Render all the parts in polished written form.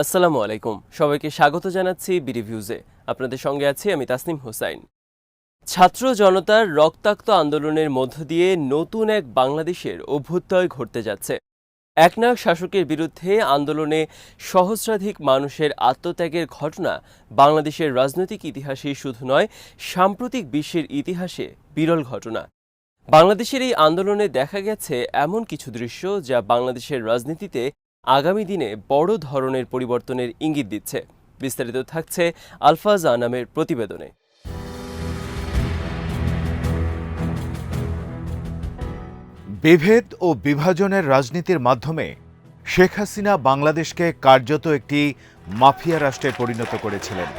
আসসালামু আলাইকুম, সবাইকে স্বাগত জানাচ্ছি বিরিভিউজে। আপনাদের সঙ্গে আছি আমি তাসনিম হোসাইন। ছাত্র জনতার রক্তাক্ত আন্দোলনের মধ্য দিয়ে নতুন এক বাংলাদেশের অভ্যুদয় ঘটতে যাচ্ছে। একনায়ক শাসকের বিরুদ্ধে আন্দোলনে সহস্রাধিক মানুষের আত্মত্যাগের ঘটনা বাংলাদেশের রাজনৈতিক ইতিহাসে শুধু নয়, সাম্প্রতিক বিশ্বের ইতিহাসে বিরল ঘটনা। বাংলাদেশের এই আন্দোলনে দেখা গেছে এমন কিছু দৃশ্য যা বাংলাদেশের রাজনীতিতে আগামী দিনে বড় ধরনের পরিবর্তনের ইঙ্গিত দিচ্ছে। বিস্তারিত থাকছে আলফাজ আনামের প্রতিবেদনে। বিভেদ ও বিভাজনের রাজনীতির মাধ্যমে শেখ হাসিনা বাংলাদেশকে কার্যত একটি মাফিয়া রাষ্ট্রে পরিণত করেছিলেন।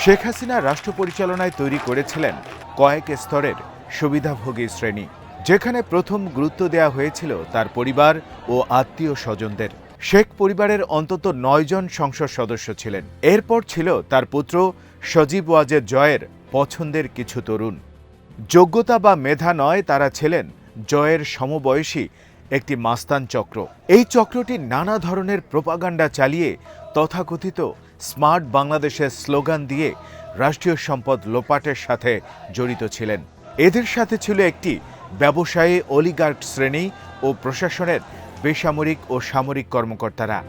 শেখ হাসিনা রাষ্ট্র পরিচালনায় তৈরি করেছিলেন কয়েক স্তরের সুবিধাভোগী শ্রেণী, যেখানে প্রথম গুরুত্ব দেওয়া হয়েছিল তার পরিবার ও আত্মীয় স্বজনদের। শেখ পরিবারের অন্তত 9 জন সংসদ সদস্য ছিলেন। এরপর ছিল তার পুত্র সজীব ওয়াজেদ জয়ের পছন্দের কিছু তরুণ। যোগ্যতা বা মেধা নয়, তারা ছিলেন জয়ের সমবয়সী একটি মাস্তান চক্র। এই চক্রটি নানা ধরনের প্রোপাগান্ডা চালিয়ে তথাকথিত স্মার্ট বাংলাদেশের স্লোগান দিয়ে রাষ্ট্রীয় সম্পদ লোপাটের সাথে জড়িত ছিলেন। এদের সাথে ছিল একটি ব্যবসায়ী অলিগার্ক শ্রেণী ও প্রশাসনের বেসামরিক ও সামরিক কর্মকর্তারা।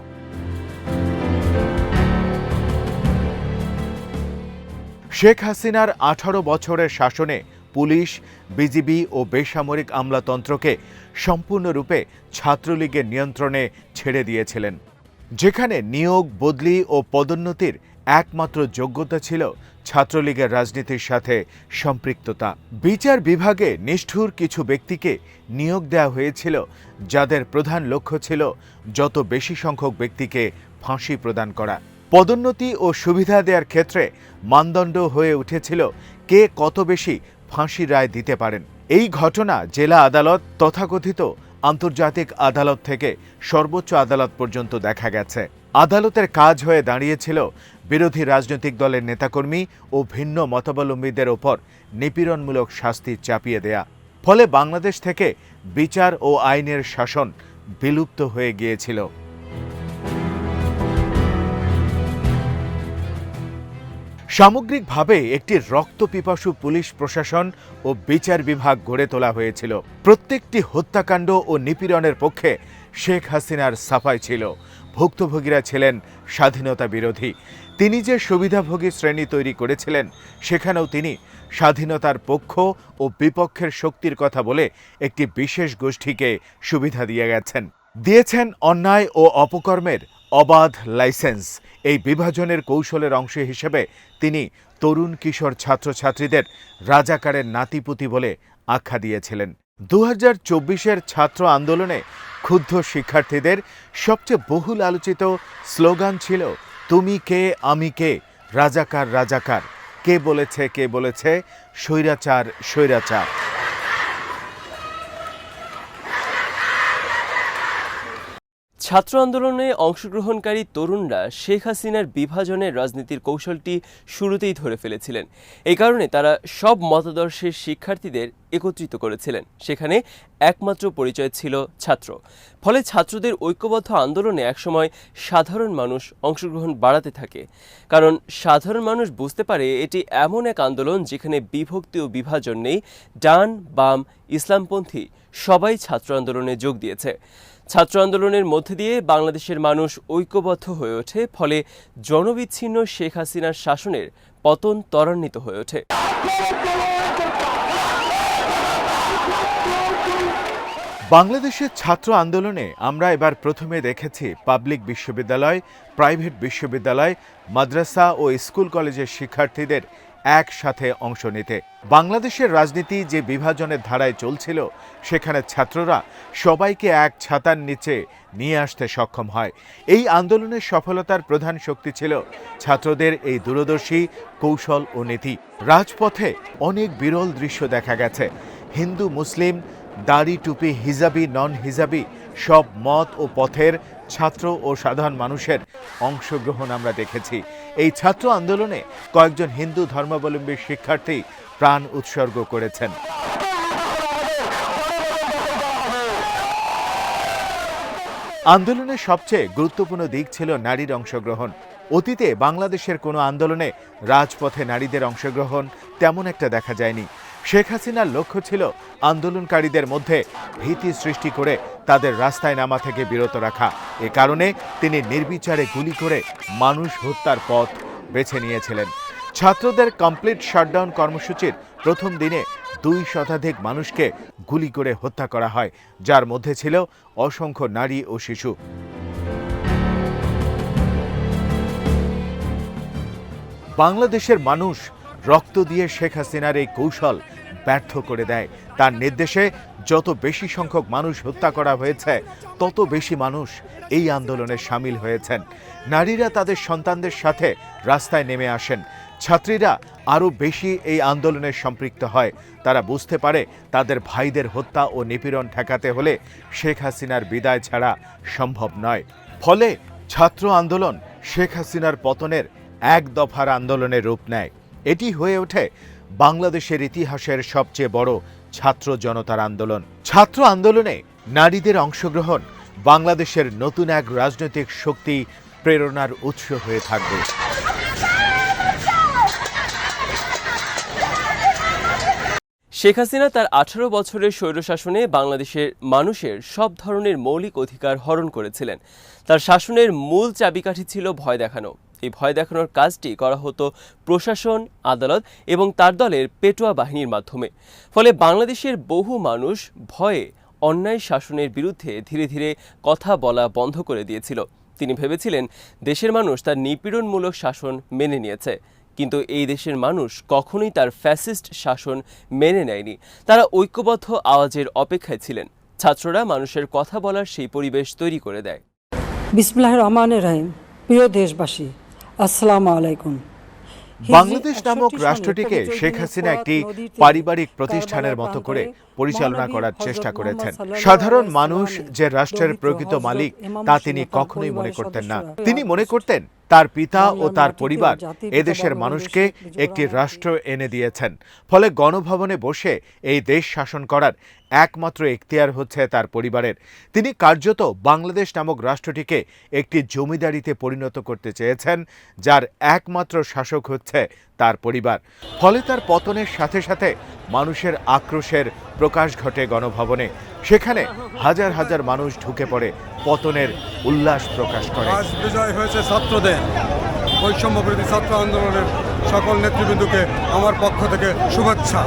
শেখ হাসিনার 18 বছরের শাসনে পুলিশ, বিজিবি ও বেসামরিক আমলাতন্ত্রকে সম্পূর্ণরূপে ছাত্রলীগের নিয়ন্ত্রণে ছেড়ে দিয়েছিলেন, যেখানে নিয়োগ, বদলি ও পদোন্নতির একমাত্র যোগ্যতা ছিল ছাত্রলীগের রাজনীতির সাথে সম্পৃক্ততা। বিচার বিভাগে নিষ্ঠুর কিছু ব্যক্তিকে নিয়োগ দেওয়া হয়েছিল, যাদের প্রধান লক্ষ্য ছিল যত বেশি সংখ্যক ব্যক্তিকে ফাঁসি প্রদান করা। পদোন্নতি ও সুবিধা দেওয়ার ক্ষেত্রে মানদণ্ড হয়ে উঠেছিল কে কত বেশি ফাঁসির রায় দিতে পারেন। এই ঘটনা জেলা আদালত, তথাকথিত আন্তর্জাতিক আদালত থেকে সর্বোচ্চ আদালত পর্যন্ত দেখা গেছে। আদালতের কাজ হয়ে দাঁড়িয়েছিল বিরোধী রাজনৈতিক দলের নেতাকর্মী ও ভিন্ন মতাবলম্বীদের ওপর নিপীড়নমূলক শাস্তি চাপিয়ে দেয়া। ফলে বাংলাদেশ থেকে বিচার ও আইনের শাসন বিলুপ্ত হয়ে গিয়েছিল। সামগ্রিকভাবে একটি রক্তপিপাসু পুলিশ প্রশাসন ও বিচার বিভাগ গড়ে তোলা হয়েছিল। প্রত্যেকটি হত্যাকাণ্ড ও নিপীড়নের পক্ষে শেখ হাসিনার সাফাই ছিল। ভুক্তভোগীরা ছিলেন স্বাধীনতা বিরোধী। তিনি যে সুবিধাভোগী শ্রেণী তৈরি করেছিলেন, সেখানেও তিনি স্বাধীনতার পক্ষ ও বিপক্ষের শক্তির কথা বলে একটি বিশেষ গোষ্ঠীকে সুবিধা দিয়েছেন অন্যায় ও অপকর্মের অবাধ লাইসেন্স। এই বিভাজনের কৌশলের অংশ হিসেবে তিনি তরুণ কিশোর ছাত্রছাত্রীদের রাজাকারের নাতিপুতি বলে আখ্যা দিয়েছিলেন। 2024-এর ছাত্র আন্দোলনে ক্ষুব্ধ শিক্ষার্থীদের সবচেয়ে বহুল আলোচিত স্লোগান ছিল তুমি কে আমি কে, রাজাকার রাজাকার, কে বলেছে স্বৈরাচার স্বৈরাচার। ছাত্র আন্দোলনে অংশগ্রহণকারী তরুণরা শেখ হাসিনার বিভাজনের রাজনীতির কৌশলটি শুরুতেই ধরে ফেলেছিলেন। এই কারণে তারা সব মতাদর্শের শিক্ষার্থীদের একত্রিত করেছিলেন। সেখানে একমাত্র পরিচয় ছিল ছাত্র। ফলে ছাত্রদের ঐক্যবদ্ধ আন্দোলনে একসময় সাধারণ মানুষ অংশগ্রহণ বাড়াতে থাকে, কারণ সাধারণ মানুষ বুঝতে পারে এটি এমন এক আন্দোলন যেখানে বিভক্তি ও বিভাজন নেই। ডান, বাম, ইসলামপন্থী সবাই ছাত্র আন্দোলনে যোগ দিয়েছে। ছাত্র আন্দোলনের মধ্যে দিয়ে বাংলাদেশের মানুষ ঐক্যবদ্ধ হয়ে ওঠে। ফলে জনবিচ্ছিন্ন শেখ হাসিনার শাসনের পতন ত্বরান্বিত হয়ে ওঠে। বাংলাদেশের ছাত্র আন্দোলনে আমরা এবার প্রথমে দেখেছি পাবলিক বিশ্ববিদ্যালয়, প্রাইভেট বিশ্ববিদ্যালয়, মাদ্রাসা ও স্কুল কলেজের শিক্ষার্থীদের একসাথে অংশ নিতে। বাংলাদেশের রাজনীতি যে বিভাজনের ধারায় চলছিল, সেখানে ছাত্ররা সবাইকে এক ছাতার নিচে নিয়ে আসতে সক্ষম হয়। এই আন্দোলনের সফলতার প্রধান শক্তি ছিল ছাত্রদের এই দূরদর্শী কৌশল ও নীতি। রাজপথে অনেক বিরল দৃশ্য দেখা গেছে। হিন্দু, মুসলিম, দাড়ি, টুপি, হিজাবি, নন হিজাবি সব মত ও পথের ছাত্র ও সাধারণ মানুষের অংশগ্রহণ আমরা দেখেছি। এই ছাত্র আন্দোলনে কয়েকজন হিন্দু ধর্মাবলম্বী শিক্ষার্থী প্রাণ উৎসর্গ করেছেন। আন্দোলনের সবচেয়ে গুরুত্বপূর্ণ দিক ছিল নারীর অংশগ্রহণ। অতীতে বাংলাদেশের কোনো আন্দোলনে রাজপথে নারীদের অংশগ্রহণ তেমন একটা দেখা যায়নি। শেখ হাসিনার লক্ষ্য ছিল আন্দোলনকারীদের মধ্যে ভীতি সৃষ্টি করে তাদের রাস্তায় নামা থেকে বিরত রাখা। এ কারণে তিনি নির্বিচারে গুলি করে মানুষ হত্যার পথ বেছে নিয়েছিলেন। ছাত্রদের কমপ্লিট শাটডাউন কর্মসূচির প্রথম দিনে 2 শতাধিক মানুষকে গুলি করে হত্যা করা হয়, যার মধ্যে ছিল অসংখ্য নারী ও শিশু। বাংলাদেশের মানুষ রক্ত দিয়ে শেখ হাসিনার এই কৌশল ব্যর্থ করে দেয়। তার নির্দেশে যত বেশি সংখ্যক মানুষ হত্যা করা হয়েছে, তত বেশি মানুষ এই আন্দোলনে সামিল হয়েছেন। নারীরা তাদের সন্তানদের সাথে রাস্তায় নেমে আসেন। ছাত্রীরা আরও বেশি এই আন্দোলনে সম্পৃক্ত হয়। তারা বুঝতে পারে তাদের ভাইদের হত্যা ও নিপীড়ন ঠেকাতে হলে শেখ হাসিনার বিদায় ছাড়া সম্ভব নয়। ফলে ছাত্র আন্দোলন শেখ হাসিনার পতনের এক দফার আন্দোলনের রূপ নেয়। এটি হয়ে ওঠে বাংলাদেশের ইতিহাসের সবচেয়ে বড় ছাত্র জনতার আন্দোলন। ছাত্র আন্দোলনে নারীদের অংশগ্রহণ বাংলাদেশের নতুন এক রাজনৈতিক শক্তি প্রেরণার উৎস হয়ে থাকবে। শেখ হাসিনা তার 18 বছরের স্বৈরশাসনে বাংলাদেশের মানুষের সব ধরনের মৌলিক অধিকার হরণ করেছিলেন। তার শাসনের মূল চাবিকাঠি ছিল ভয় দেখানো। এই ভয় দেখানোর কাজটি করা হতো প্রশাসন, আদালত এবং তার দলের পেটোয়া বাহিনীর মাধ্যমে। ফলে বাংলাদেশের বহু মানুষ ভয়ে অন্যায় শাসনের বিরুদ্ধে ধীরে ধীরে কথা বলা বন্ধ করে দিয়েছিল। তিনি ভেবেছিলেন দেশের মানুষ তার নিপীড়নমূলক শাসন মেনে নিয়েছে, কিন্তু এই দেশের মানুষ কখনোই তার ফ্যাসিস্ট শাসন মেনে নেয়নি। তারা ঐক্যবদ্ধ আওয়াজের অপেক্ষায় ছিলেন। ছাত্ররা মানুষের কথা বলার সেই পরিবেশ তৈরি করে দেয়। বিসমিল্লাহির রহমানির রহিম। প্রিয় দেশবাসী, আসসালামু আলাইকুম। বাংলাদেশ নামক রাষ্ট্রটিকে শেখ হাসিনা একটি পারিবারিক প্রতিষ্ঠানের মতো করে পরিচালনা করার চেষ্টা করেছেন। সাধারণ মানুষ যে রাষ্ট্রের প্রকৃত মালিক তা তিনি কখনোই মনে করতেন না। তিনি মনে করতেন তার পিতা ও তার পরিবার এদেশের মানুষকে একটি রাষ্ট্র এনে দিয়েছেন। ফলে গণভবনে বসে এই দেশ শাসন করার একমাত্র এখতিয়ার হচ্ছে তার পরিবারের। তিনি কার্যত বাংলাদেশ নামক রাষ্ট্রটিকে একটি জমিদারিতে পরিণত করতে চেয়েছেন, যার একমাত্র শাসক হচ্ছে তার পরিবার। ফলে তার পতনের সাথে সাথে মানুষের আক্রোশের প্রকাশ ঘটে গণভবনে। সেখানে হাজার হাজার মানুষ ঢুকে পড়ে পতনের উল্লাস প্রকাশ করে। আজ বিজয় হয়েছে ছাত্রদের। বৈষম্য বিরোধী ছাত্র আন্দোলনের সকল নেতৃবৃন্দকে আমার পক্ষ থেকে শুভেচ্ছা।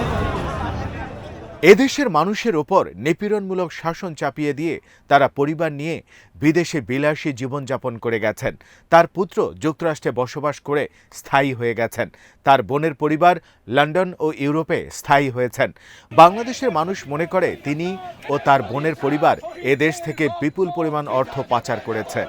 এদেশের মানুষের ওপর নিপীড়নমূলক শাসন চাপিয়ে দিয়ে তারা পরিবার নিয়ে বিদেশে বিলাসী জীবনযাপন করে গেছেন। তার পুত্র যুক্তরাষ্ট্রে বসবাস করে স্থায়ী হয়ে গেছেন। তার বোনের পরিবার লন্ডন ও ইউরোপে স্থায়ী হয়েছেন। বাংলাদেশের মানুষ মনে করে তিনি ও তার বোনের পরিবার এদেশ থেকে বিপুল পরিমাণ অর্থ পাচার করেছে।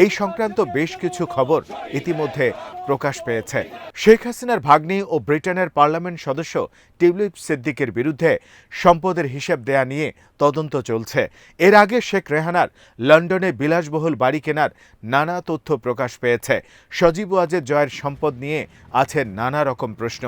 এই সংক্রান্ত বেশ কিছু খবর ইতিমধ্যে প্রকাশ পেয়েছে। শেখ হাসিনার ভাগ্নি ও ব্রিটেনের পার্লামেন্ট সদস্য টিউলিপ সিদ্দিকের বিরুদ্ধে সম্পদের হিসেব দেয়া নিয়ে তদন্ত চলছে। এর আগে শেখ রেহানার লন্ডনে বিলাসবহুল বাড়ি কেনার নানা তথ্য প্রকাশ পেয়েছে। সজীব ওয়াজেদ জয়ের সম্পদ নিয়ে আছে নানা রকম প্রশ্ন।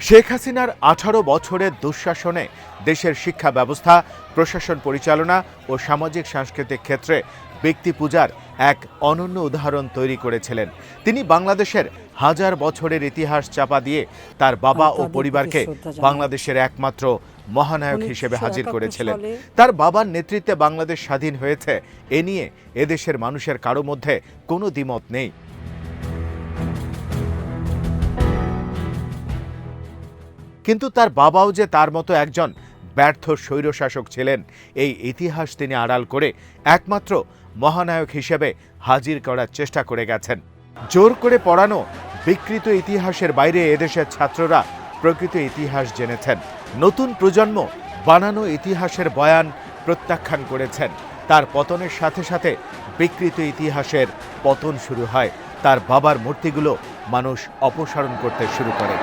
শেখ হাসিনার 18 বছরের দুঃশাসনে দেশের শিক্ষা ব্যবস্থা, প্রশাসন পরিচালনা ও সামাজিক সাংস্কৃতিক ক্ষেত্রে ব্যক্তি পূজার এক অনন্য উদাহরণ তৈরি করেছিলেন। তিনি বাংলাদেশের হাজার বছরের ইতিহাস চাপা দিয়ে তার বাবা ও পরিবারকে বাংলাদেশের একমাত্র মহানায়ক হিসেবে হাজির করেছিলেন। তার বাবার নেতৃত্বে বাংলাদেশ স্বাধীন হয়েছে, এ নিয়ে এদেশের মানুষের কারো মধ্যে কোনো দ্বিমত নেই। কিন্তু তার বাবাও যে তার মতো একজন ব্যর্থ স্বৈরশাসক ছিলেন, এই ইতিহাস তিনি আড়াল করে একমাত্র মহানায়ক হিসেবে হাজির করার চেষ্টা করে গেছেন। জোর করে পড়ানো বিকৃত ইতিহাসের বাইরে এদেশের ছাত্ররা প্রকৃত ইতিহাস জেনেছেন। নতুন প্রজন্ম বানানো ইতিহাসের বয়ান প্রত্যাখ্যান করেছেন। তার পতনের সাথে সাথে বিকৃত ইতিহাসের পতন শুরু হয়। তার বাবার মূর্তিগুলো মানুষ অপসারণ করতে শুরু করে।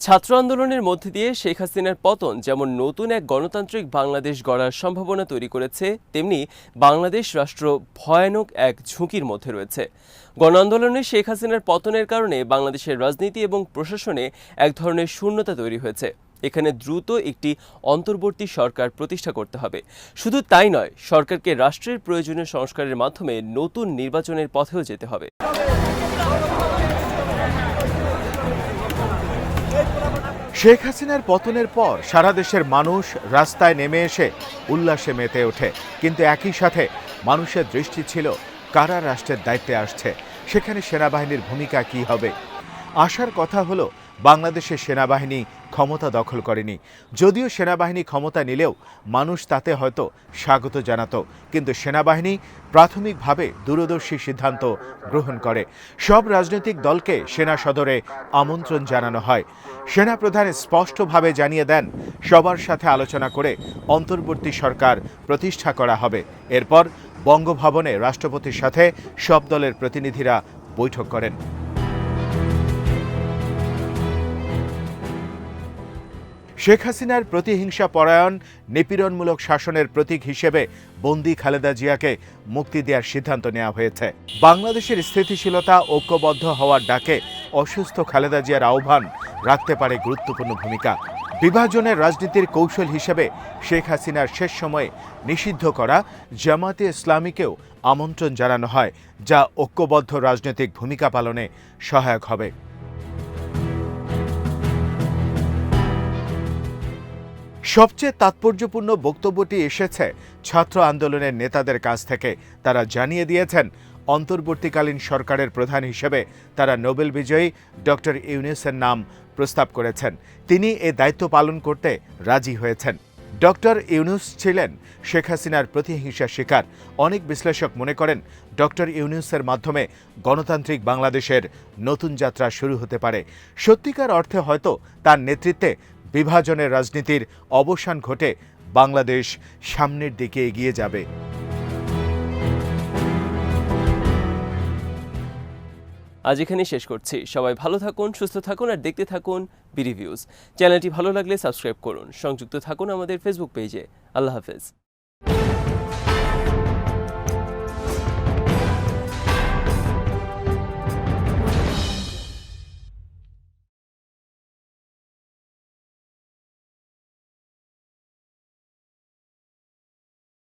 ছাত্র আন্দোলনের মধ্যে দিয়ে শেখ হাসিনার পতন যেমন নতুন এক গণতান্ত্রিক বাংলাদেশ গড়ার সম্ভাবনা তৈরি করেছে, তেমনি বাংলাদেশ রাষ্ট্র ভয়ানক এক ঝুঁকির মধ্যে রয়েছে। গণ আন্দোলনে শেখ হাসিনার পতনের কারণে বাংলাদেশের রাজনীতি এবং প্রশাসনে এক ধরনের শূন্যতা তৈরি হয়েছে। এখানে দ্রুত একটি অন্তর্বর্তী সরকার প্রতিষ্ঠা করতে হবে। শুধু তাই নয়, সরকারকে রাষ্ট্রের প্রয়োজনীয় সংস্কারের মাধ্যমে নতুন নির্বাচনের পথেও যেতে হবে। শেখ হাসিনার পতনের পর সারা দেশের মানুষ রাস্তায় নেমে এসে উল্লাসে মেতে ওঠে, কিন্তু একই সাথে মানুষের দৃষ্টি ছিল কারা রাষ্ট্রের দায়িত্বে আসছে, সেখানে সেনাবাহিনীর ভূমিকা কী হবে। আশার কথা হলো বাংলাদেশের সেনাবাহিনী ক্ষমতা দখল করেনি। যদিও সেনাবাহিনী ক্ষমতা নিলেও মানুষ তাতে হয়তো স্বাগত জানাতো, কিন্তু সেনাবাহিনী প্রাথমিকভাবে দূরদর্শী সিদ্ধান্ত গ্রহণ করে। সব রাজনৈতিক দলকে সেনা সদরে আমন্ত্রণ জানানো হয়। সেনাপ্রধান স্পষ্টভাবে জানিয়ে দেন সবার সাথে আলোচনা করে অন্তর্বর্তী সরকার প্রতিষ্ঠা করা হবে। এরপর বঙ্গভবনে রাষ্ট্রপতির সাথে সব দলের প্রতিনিধিরা বৈঠক করেন। শেখ হাসিনার প্রতিহিংসা পরায়ণ নিপীড়নমূলক শাসনের প্রতীক হিসেবে বন্দী খালেদা জিয়াকে মুক্তি দেওয়ার সিদ্ধান্ত নেওয়া হয়েছে। বাংলাদেশের স্থিতিশীলতা ঐক্যবদ্ধ হওয়ার ডাকে অসুস্থ খালেদা জিয়ার আহ্বান রাখতে পারে গুরুত্বপূর্ণ ভূমিকা। বিভাজনের রাজনীতির কৌশল হিসেবে শেখ হাসিনার শেষ সময়ে নিষিদ্ধ করা জামায়াতে ইসলামীকেও আমন্ত্রণ জানানো হয়, যা ঐক্যবদ্ধ রাজনৈতিক ভূমিকা পালনে সহায়ক হবে। সবচেয়ে তাৎপর্যপূর্ণ বক্তব্যটি এসেছে ছাত্র আন্দোলনের নেতাদের কাছ থেকে। তারা জানিয়ে দিয়েছেন অন্তর্বর্তীকালীন সরকারের প্রধান হিসেবে তারা নোবেল বিজয়ী ডক্টর ইউনূসের নাম প্রস্তাব করেছেন। তিনি এ দায়িত্ব পালন করতে রাজি হয়েছেন। ডক্টর ইউনূস ছিলেন শেখ হাসিনার প্রতিহিংসার শিকার। অনেক বিশ্লেষক মনে করেন ডক্টর ইউনূসের মাধ্যমে গণতান্ত্রিক বাংলাদেশের নতুন যাত্রা শুরু হতে পারে। সত্যিকার অর্থে হয়তো তার নেতৃত্বে বিভাজনের রাজনীতির অবসান ঘটে বাংলাদেশ সামনের দিকে এগিয়ে যাবে। আজ এখানেই শেষ করছি। সবাই ভালো থাকুন, সুস্থ থাকুন আর দেখতে থাকুন বি রিভিউজ। চ্যানেলটি ভালো লাগলে সাবস্ক্রাইব করুন। সংযুক্ত থাকুন আমাদের ফেসবুক পেজে। আল্লাহ হাফেজ।